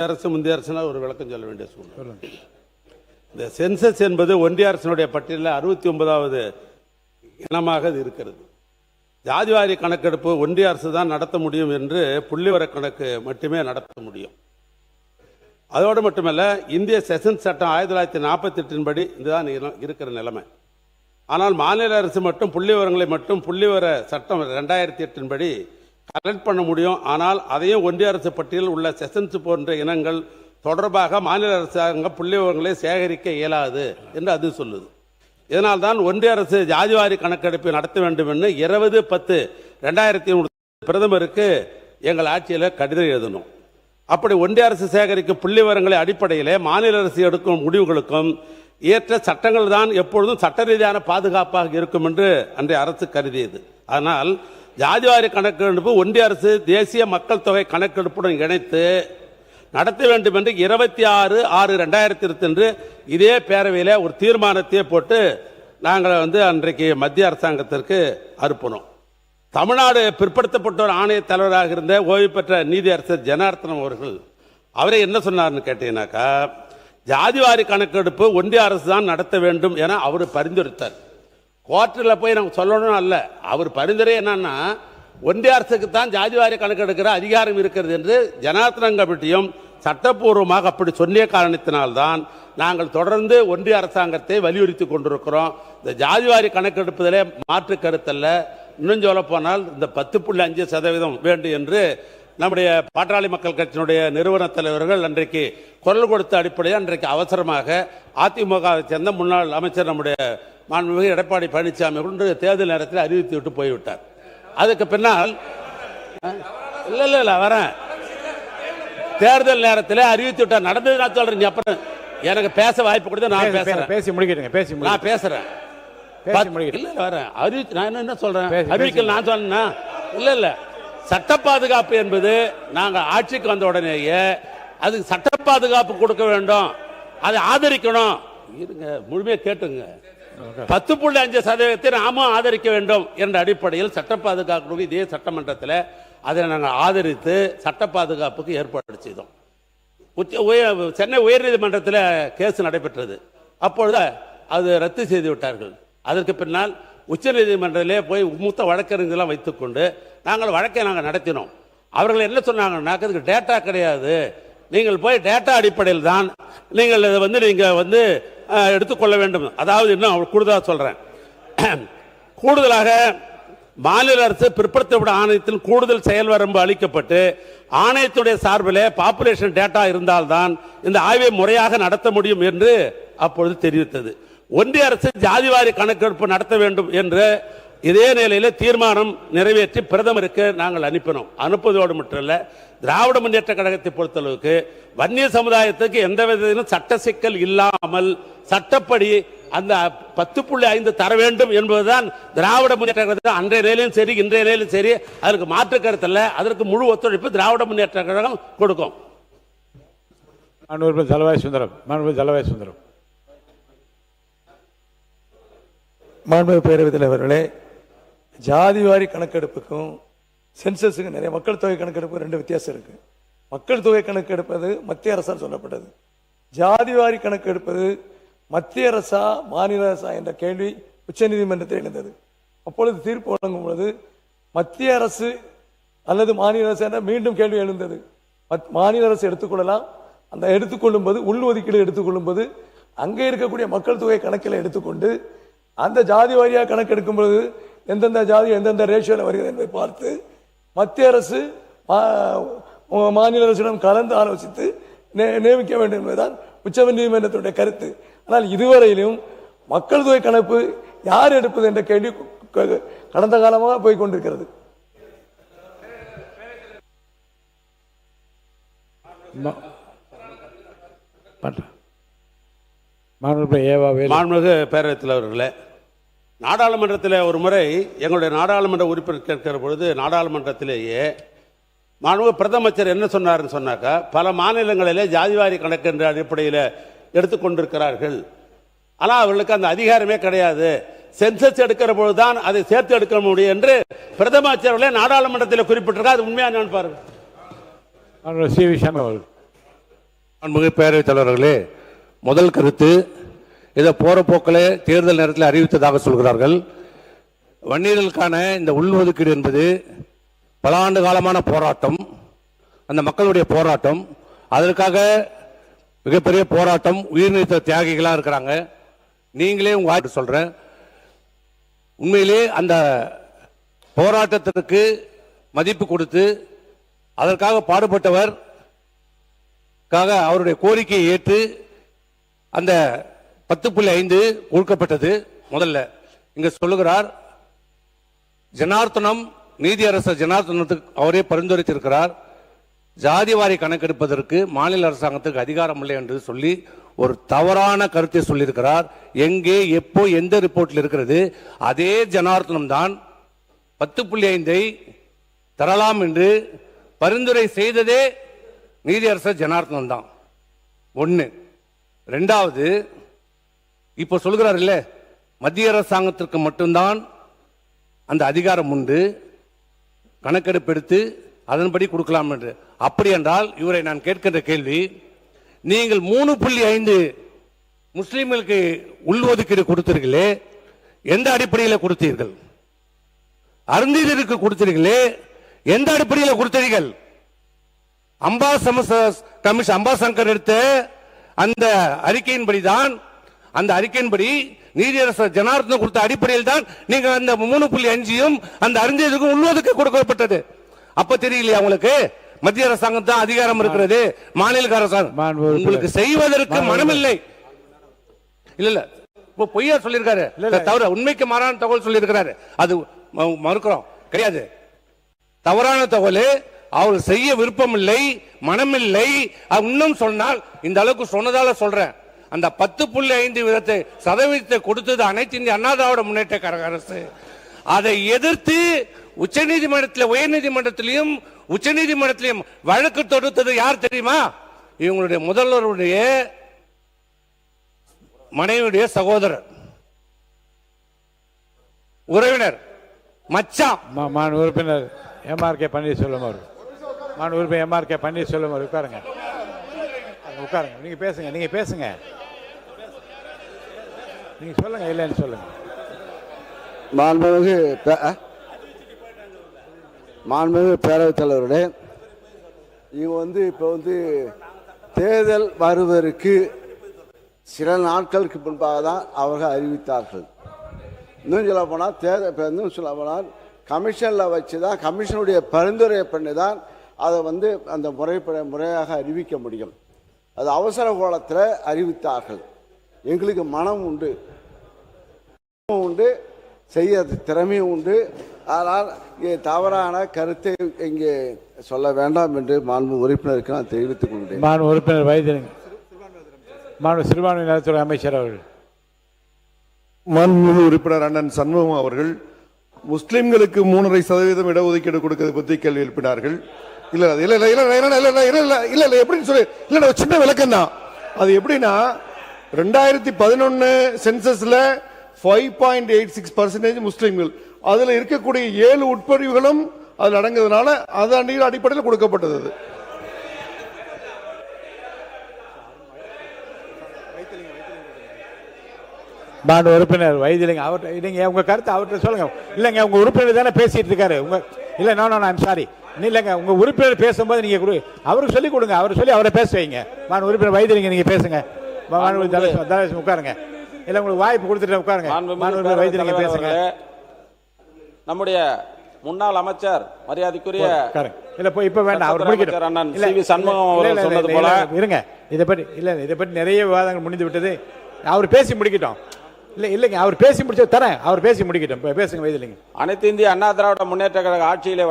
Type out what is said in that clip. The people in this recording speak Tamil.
அரசு முந்தைய அரசுனா ஒரு விளக்கம் சொல்ல வேண்டிய சூழ்நிலை. இந்த சென்சஸ் என்பது ஒன்றிய அரசினுடைய பட்டியலில் 69வது இனமாக இருக்கிறது. ஜாதிவாரி கணக்கெடுப்பு ஒன்றிய அரசு தான் நடத்த முடியும் என்று புள்ளிவர கணக்கு மட்டுமே நடத்த முடியும். அதோடு மட்டுமல்ல, இந்திய செஷன்ஸ் சட்டம் 1948 படி இதுதான் இருக்கிற நிலைமை. ஆனால் மாநில அரசு மட்டும் புள்ளிவரங்களை மட்டும் புள்ளிவர சட்டம் 2008 படி கலெக்ட் பண்ண முடியும். ஆனால் அதையும் ஒன்றிய அரசு பட்டியலில் உள்ள செஷன்ஸ் போன்ற இனங்கள் தொடர்பாக மாநில அரசாங்கம் புள்ளிவரங்களை சேகரிக்க இயலாது என்று அது சொல்லுது. இதனால்தான் ஒன்றிய அரசு ஜாதிவாரி கணக்கெடுப்பை நடத்த வேண்டும் என்று 20/10/2003 பிரதமருக்கு எங்கள் ஆட்சியில் கடிதம் எழுதணும். அப்படி ஒன்றிய அரசு சேகரிக்கும் புள்ளி விவரங்களை அடிப்படையிலே மாநில அரசு எடுக்கும் முடிவுகளுக்கும் ஏற்ற சட்டங்கள் தான் எப்பொழுதும் சட்ட ரீதியான பாதுகாப்பாக இருக்கும் என்று அன்றைய அரசு கருதியது. ஆனால் ஜாதிவாரி கணக்கெடுப்பு ஒன்றிய அரசு தேசிய மக்கள் தொகை கணக்கெடுப்புடன் இணைத்து நடத்த வேண்டும் என்று 26/6/2020 இதே பேரவையில் ஒரு தீர்மானத்தை போட்டு நாங்கள் அன்றைக்கு மத்திய அரசாங்கத்திற்கு அனுப்பினோம். தமிழ்நாடு பிற்படுத்தப்பட்டோர் ஆணைய தலைவராக இருந்த ஓய்வு பெற்ற நீதியரசர் ஜனார்த்தனம் அவர்கள் அவரே என்ன சொன்னார்னு கேட்டீங்கன்னாக்கா, ஜாதிவாரி கணக்கெடுப்பு ஒன்றிய அரசு தான் நடத்த வேண்டும் என அவர் பரிந்துரைத்தார். கோர்ட்டில் போய் நாங்கள் சொல்லணும் அல்ல, அவர் பரிந்துரை என்னன்னா ஒன்றிய அரசுக்கு தான் ஜாதிவாரி கணக்கெடுக்கிற அதிகாரம் இருக்கிறது என்று ஜனார்த்தனம் கமிட்டியும் சட்டப்பூர்வமாக அப்படி சொன்னிய காரணத்தினால்தான் நாங்கள் தொடர்ந்து ஒன்றிய அரசாங்கத்தை வலியுறுத்தி கொண்டிருக்கிறோம். இந்த ஜாதிவாரி கணக்கெடுப்பதிலே மாற்று கருத்தல்ல, இன்னும் சொல்ல போனால் இந்த 10.5% வேண்டும் என்று நம்முடைய பாட்டாளி மக்கள் கட்சியினுடைய நிறுவன தலைவர்கள் அன்றைக்கு குரல் கொடுத்த அடிப்படையில் அன்றைக்கு அவசரமாக அதிமுகவை சேர்ந்த முன்னாள் அமைச்சர் நம்முடைய மாண்புமிகு எடப்பாடி பழனிசாமி அவர்கள் தேர்தல் நேரத்தில் அறிவித்து விட்டு போய்விட்டார். அதுக்கு பின்னால் இல்ல வரேன், தேர்தல் நேரத்தில் அறிவித்து விட்டார். நடந்தது நான் சொல்றேன், அப்புறம் எனக்கு பேச வாய்ப்பு கொடுத்து நான் பேசுறேன். பேசி முடிக்கிறேன், நான் பேசுறேன். இல்ல வரேன், அறிவித்து நான் என்ன சொல்றேன், அறிவிக்கல் நான் சொன்னா இல்ல சட்ட பாதுகாப்பு என்பது நாங்கள் ஆட்சிக்கு வந்த உடனேயே அதுக்கு சட்ட பாதுகாப்பு கொடுக்க வேண்டும், அதை ஆதரிக்கணும். இருங்க, முழுமையா கேட்டுங்க. 10.5% நாமும் ஆதரிக்க வேண்டும் என்ற அடிப்படையில் சட்ட பாதுகாப்பு இதே சட்டமன்றத்தில் அதை நாங்கள் ஆதரித்து சட்ட பாதுகாப்புக்கு ஏற்பாடு செய்தோம். சென்னை உயர்நீதிமன்றத்தில் கேஸ் நடைபெற்றது. அப்பொழுது அது ரத்து செய்து விட்டார்கள். அதற்கு பின்னால் உச்ச நீதிமன்றத்திலே போய் மூத்த வழக்கறிஞர்களெல்லாம் வைத்துக்கொண்டு நாங்கள் வழக்கை நடத்தினோம். அவர்கள் என்ன சொன்னாங்கன்னா, அதுக்கு டேட்டா கிடையாது, நீங்கள் போய் டேட்டா அடிப்படையில் தான் நீங்கள் இதை நீங்கள் எடுத்துக்கொள்ள வேண்டும். அதாவது இன்னும் கூடுதலாக சொல்றேன், கூடுதலாக மாநில அரசு பிற்படுத்தப்பட்ட ஆணையத்தில் கூடுதல் செயல் வரம்பு அளிக்கப்பட்டு ஆணையத்துடைய சார்பில் பாப்புலேஷன் டேட்டா இருந்தால்தான் இந்த ஆய்வை முறையாக நடத்த முடியும் என்று அப்பொழுது தெரிவித்தது. ஒன்றிய அரசு ஜாதிவாரி கணக்கெடுப்பு நடத்த வேண்டும் என்று இதே நிலையில் தீர்மானம் நிறைவேற்றி பிரதமருக்கு நாங்கள் அனுப்பினோம். அனுப்புவதோடு மட்டுமல்ல, திராவிட முன்னேற்ற கழகத்தை பொறுத்தளவுக்கு வன்னிய சமுதாயத்துக்கு எந்த விதத்திலும் சட்ட சிக்கல் இல்லாமல் சட்டப்படி அந்த 10.5 தர வேண்டும் என்பதுதான் திராவிட முன்னேற்ற கழகம் அன்றைய நிலையிலும் சரி இன்றைய நிலையிலும் சரி, அதற்கு மாற்று கருத்தல்ல. அதற்கு முழு ஒத்துழைப்பு திராவிட முன்னேற்ற கழகம் கொடுக்கும். மாண்புமிகு பேரவைத் தலைவர்களே, ஜாதிவாரி கணக்கெடுப்புக்கும் சென்சஸுக்கும் நிறைய மக்கள் தொகை கணக்கெடுப்பு 2 வித்தியாசம் இருக்கு. மக்கள் தொகை கணக்கெடுப்பது மத்திய அரசால் சொல்லப்பட்டது. ஜாதிவாரி கணக்கெடுப்பது மத்திய அரசா மாநில அரசா என்ற கேள்வி உச்சநீதிமன்றத்தில் எழுந்தது. அப்பொழுது தீர்ப்பு வழங்கும் பொழுது மத்திய அரசு அல்லது மாநில அரசு என்ற மீண்டும் கேள்வி எழுந்தது. மாநில அரசு எடுத்துக்கொள்ளலாம், அந்த எடுத்துக்கொள்ளும் போது உள் ஒதுக்கீடு எடுத்துக்கொள்ளும் போது அங்கே இருக்கக்கூடிய மக்கள் தொகை கணக்கில் எடுத்துக்கொண்டு அந்த ஜாதி வாரியாக கணக்கெடுக்கும் பொழுது எந்தெந்த ஜாதி எந்தெந்த ரேஷியோவில் வருகிறது என்பதை பார்த்து மத்திய அரசு மாநில அரசிடம் கலந்து ஆலோசித்து நியமிக்க வேண்டும் என்பதுதான் உச்ச நீதிமன்றத்துடைய கருத்து. ஆனால் இதுவரையிலும் மக்கள் தொகை கணக்கு யார் எடுப்பது என்ற கேள்வி கடந்த காலமாக போய் கொண்டிருக்கிறது. மாண்புமிகு பேரவைத் தலைவர்களே, நாடாளுமன்றத்தில் ஒரு முறை எங்களுடைய நாடாளுமன்ற உறுப்பினர் கேட்கிற பொழுது நாடாளுமன்றத்திலேயே மாண்புமிகு பிரதமர் என்ன சொன்னார்னு சொன்னாக்கா, பல மாநிலங்களிலே ஜாதிவாரி கணக்கு என்ற அடிப்படையில் எடுத்துக்கொண்டிருக்கிறார்கள், ஆனால் அவர்களுக்கு அந்த அதிகாரமே கிடையாது, சென்சஸ் எடுக்கிற பொழுதுதான் அதை சேர்த்து எடுக்க முடியும் என்று பிரதமர் நாடாளுமன்றத்தில் குறிப்பிட்டிருக்கார். அது உண்மையா நான் பாருங்க. அன்புமிகு பேரவைத் தலைவர்களே, முதல் கருத்து, இதை போற போக்கில் தேர்தல் நேரத்தில் அறிவித்ததாக சொல்கிறார்கள். வன்னியர்களுக்கான இந்த உள்ஒதுக்கீடு என்பது பல ஆண்டு காலமான போராட்டம், அந்த மக்களுடைய போராட்டம். அதற்காக மிகப்பெரிய போராட்டம், உயிர் நீத்த தியாகிகளாக இருக்கிறாங்க. நீங்களே உங்க சொல்றேன், உண்மையிலே அந்த போராட்டத்திற்கு மதிப்பு கொடுத்து அதற்காக பாடுபட்டவர் அவருடைய கோரிக்கையை ஏற்று அந்த 10.5 கொடுக்கப்பட்டது. முதல்ல இங்க சொல்லுகிறார், ஜனார்த்தனம் நீதியரசர் ஜனார்த்தனத்துக்கு அவரே பரிந்துரைத்திருக்கிறார், ஜாதிவாரி கணக்கெடுப்பதற்கு மாநில அரசாங்கத்துக்கு அதிகாரம் இல்லை என்று சொல்லி ஒரு தவறான கருத்தை சொல்லியிருக்கிறார். எங்கே எப்போ எந்த ரிப்போர்ட்டில் இருக்கிறது? அதே ஜனார்த்தனம் தான் 10.5 தரலாம் என்று பரிந்துரை செய்ததே நீதியரசர் ஜனார்த்தனம் தான். ஒன்று. ரெண்டாவது, இப்போ சொல்கிறார் இல்ல, மத்திய அரசாங்கத்திற்கு மட்டும்தான் அந்த அதிகாரம் உண்டு, கணக்கெடுப்பு எடுத்து அதன்படி கொடுக்கலாம் என்று. அப்படி என்றால் இவரை நான் கேட்கின்ற கேள்வி, நீங்கள் 3.5 முஸ்லிம்களுக்கு உள்ஒதுக்கீடு கொடுத்தீர்களே, எந்த அடிப்படையில் கொடுத்தீர்கள்? அருந்ததியருக்கு கொடுத்தீர்களே, எந்த அடிப்படையில் கொடுத்தீர்கள்? அம்பாசங்கர் எடுத்த அந்த அறிக்கையின்படிதான், அந்த அறிக்கையின்படி நீதியரசர் ஜனார்த்தனம் கொடுத்த அடிப்படையில் தான் நீங்க அந்த 3.5 அந்த அருந்ததியருக்கு உள்ஒதுக்கீடு கொடுக்கப்பட்டது. அப்ப தெரியலையா உங்களுக்கு? மத்திய அரசாங்கம் தான் அதிகாரம் இருக்கிறது, மாநில அரசாங்கம் உங்களுக்கு செய்வதற்கு மனமில்லை. இல்ல இப்போ பொய்யா சொல்லியிருக்காரு, தவிர உண்மைக்கு மாறான தகவல் சொல்லியிருக்கிறாரு, அது மறுக்கிறோம். கிடையாது, தவறான தகவல். அவர் செய்ய விருப்பம் இல்லை, மனமில்லை. இன்னும் சொன்னால், இந்த அளவுக்கு சொன்னதால சொல்றேன், அந்த 10.5 சதவீதத்தை கொடுத்தது அனைத்து இந்திய அண்ணா திராவிட முன்னேற்ற கழக அரசு. அதை எதிர்த்து உச்சநீதிமன்றத்தில், உயர்நீதிமன்றத்திலையும் உச்சநீதிமன்றத்திலையும் வழக்கு தொடுத்தது யார் தெரியுமா? இவங்களுடைய முதல்வருடைய மனைவியுடைய சகோதரர், உறவினர், மச்சான். உறுப்பினர் MRK பன்னீர்செல்வம் அவர், உறுப்பினர் MRK பன்னீர்செல்வம் அவர். உட்காருங்க, உட்காருங்க. நீங்க பேசுங்க, நீங்க பேசுங்க, நீங்க சொல்லுங்க, இல்லைன்னு சொல்லுங்க. மாண்புமிகு பேரவைத் தலைவர்களே, இவங்க இப்போ தேர்தல் வருவதற்கு சில நாட்களுக்கு முன்பாக தான் அவர்கள் அறிவித்தார்கள். இன்னும் சொல்ல போனால் இன்னும் சொல்ல போனால் கமிஷனில் வச்சு தான், கமிஷனுடைய பரிந்துரை பண்ணி தான் அதை அந்த முறையாக அறிவிக்க முடியும். அது அவசர கோலத்தில் அறிவித்தார்கள். எங்களுக்கு மனம் உண்டு, செய்ய திறமையும் உண்டு. ஆனால் தவறான கருத்தை இங்கே சொல்ல வேண்டாம் என்று மாண்பு உறுப்பினருக்கு நான் தெரிவித்துக் கொண்டேன். உறுப்பினர் வைத்திலிங்கம், சிறுபான்மை நலத்துறை அமைச்சர் அவர்கள். மாண்புமிகு உறுப்பினர் அண்ணன் சண்முகம் அவர்கள் முஸ்லிம்களுக்கு 3.5% இடஒதுக்கீடு கொடுக்கிறது பற்றி கேள்வி எழுப்பினார்கள். இல்ல இல்ல இல்ல இல்ல இல்ல இல்ல இல்ல இல்ல எப்படின்னு சொல்லி இல்ல, சின்ன விளக்கம் தான். அது எப்படின்னா, 2011 சென்சஸ்ல 5.86% முஸ்லிம்கள், அதுல இருக்கக்கூடிய 7 உட்பிரிவுகளும் அதில் அடங்குறதுனால அதன் அடிப்படையில் கொடுக்கப்பட்டது. உறுப்பினர் வைத்திலிங்கம் அவர்கிட்ட, இல்லைங்க உங்க கருத்து அவர்கிட்ட சொல்லுங்க. இல்லைங்க, உங்க உறுப்பினர் தானே பேசிட்டு இருக்காரு. உங்க இல்ல, நோ ஐம் சாரி, இல்லைங்க, உங்க உறுப்பினர் பேசும்போது நீங்க அவருக்கு சொல்லிக் கொடுங்க, அவரை சொல்லி அவரை பேச வைங்க. உறுப்பினர் வைத்திலிங்கம் நீங்க பேசுங்க. உட்காருங்க. இல்ல, உங்களுக்கு வாய்ப்பு கொடுத்துட்டு உட்காருங்க. வைத்திலிங்கம் பேசுங்க. நம்முடைய முன்னாள் அமைச்சர் மரியாதைக்குரிய இல்ல இப்ப வேண்டாம், அவர் முடிக்கட்டும். சண்முகம் அவர்கள் சொன்னது போல இருங்க, இதை பற்றி நிறைய விவாதங்கள் முடிந்து விட்டது. அவர் பேசி முடிக்கட்டும். இல்லைங்க, அவர் பேசி முடிச்ச தரேன், அவர் பேசி முடிக்கட்டும். பேசுங்க வைத்திலிங்கம். அனைத்து இந்திய அண்ணா திராவிட முன்னேற்ற கழக ஆட்சியிலே